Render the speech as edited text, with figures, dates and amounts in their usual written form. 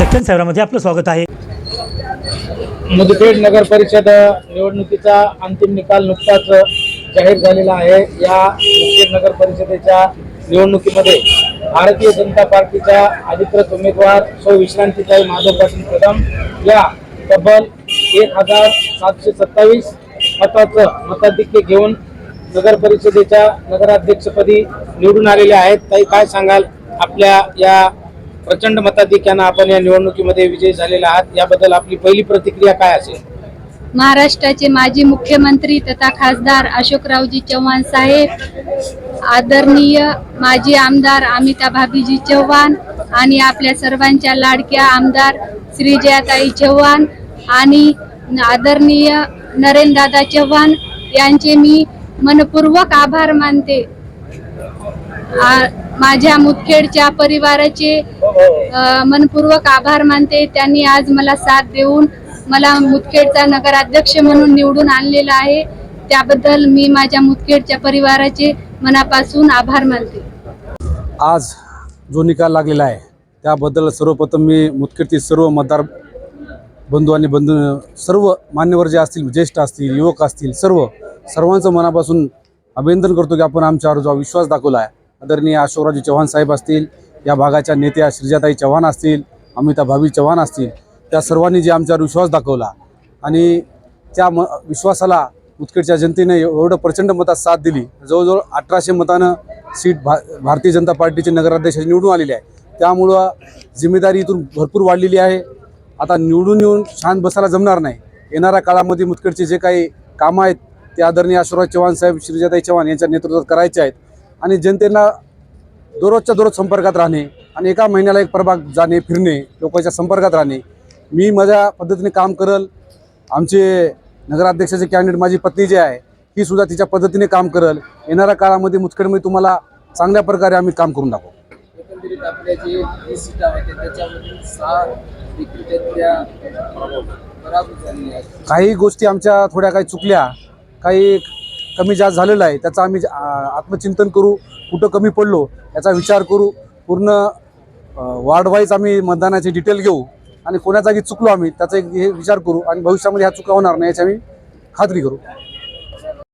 दक्षिण शहरामध्ये आपलं स्वागत आहे। मुदखेड नगर परिषद निवडणुकीचा अंतिम निकाल नुकताच जाहीर झालेला आहे। या मुदखेड नगर परिषदेच्या निवडणुकीमध्ये भारतीय जनता पार्टीच्या अधिकृत उमेदवार सौ विश्रांतीताई माधव पाटील कदम या तब्बल 1727 मताधिक्य घेऊन नगर परिषदेच्या नगराध्यक्षपदी निवडून आलेले आहेत। ताई, काय सांगाल? आपल्या या प्रचंड मताधिक्याने आपण या निवडणुकीमध्ये विजयी झालेला आहात, याबद्दल आपली पहिली प्रतिक्रिया काय असेल? महाराष्ट्राचे माजी मुख्यमंत्री तथा खासदार अशोकरावजी चव्हाण साहेब, आदरणीय माजी आमदार अमिताभाबीजी चव्हाण आणि आपल्या सर्वांच्या लाडक्या आमदार श्रीजयाताई चव्हाण आणि आदरणीय नरेंद्रदादा चव्हाण यांचे मी मनपूर्वक आभार मानते। माझ्या मुदखेडच्या परिवाराचे मनपूर्वक आभार मानते। त्यांनी आज मला साथ देऊन मला मुदखेडचा नगराध्यक्ष म्हणून निवडून आणलेला आहे, त्याबद्दल मी माझ्या मुदखेडच्या परिवाराचे मनापासून आभार मानते। आज जो निकाल लागलेला आहे त्याबद्दल सर्वप्रथम मी मुदखेडतील सर्व मतदार बंधू आणि सर्व मान्यवर जे असतील, ज्येष्ठ असतील, युवक असतील, सर्वांचं मनापासून अभिनंदन करतो की आपण आमच्यावर जो विश्वास दाखवला आहे। आदरणीय अशोकरावजी चव्हाण साहेब असतील, या भागाच्या नेत्या श्रीजयाताई चव्हाण असतील, अमिताभाबी चव्हाण असतील, त्या सर्वांनी जे आमच्यावर विश्वास दाखवला आणि त्या विश्वासाला मुदखेडच्या जनतेने एवढं प्रचंड मतात साथ दिली। जवळजवळ 1800 मतानं सीट भारतीय जनता पार्टीचे नगराध्यक्ष निवडून आलेले आहे। त्यामुळं जिम्मेदारी इथून भरपूर वाढलेली आहे। आता निवडून येऊन शांत बसायला जमणार नाही। येणाऱ्या काळामध्ये मुदखेडचे जे काही कामं आहेत ते आदरणीय अशोकराव चव्हाण साहेब, श्रीजयाताई चव्हाण यांच्या नेतृत्वात करायचे आहेत आणि जनतेला दररोजच्या दररोज संपर्कात राहणे आणि एका महिन्याला एक प्रभाग जाणे, फिरणे, लोकांच्या संपर्कात राहणे। मी माझ्या पद्धतीने काम करल। आमचे नगराध्यक्षाचे कॅन्डिडेट माझी पत्नी जे आहे ही सुद्धा तिच्या पद्धतीने काम करल। येणाऱ्या काळामध्ये मुदखेडमध्ये तुम्हाला चांगल्या प्रकारे आम्ही काम करून दाखवू। एकंदरीत आपल्या जे 30 सीट आहेत त्याच्यामधील 6 विक्रेत्या पराभूत झालेल्या आहेत। काही गोष्टी आमच्या थोड्या काही चुकल्या, काही कमी जास्त झालेलं आहे, त्याचा आम्ही आत्मचिंतन करू। कुठं कमी पडलो याचा विचार करू। पूर्ण वार्ड वाईज आम्ही मतदानाची डिटेल घेऊ आणि कोणा जागी चुकलो आम्ही त्याचा एक विचार करू आणि भविष्यामध्ये ह्या चुका होणार नाही याची आम्ही खात्री करू।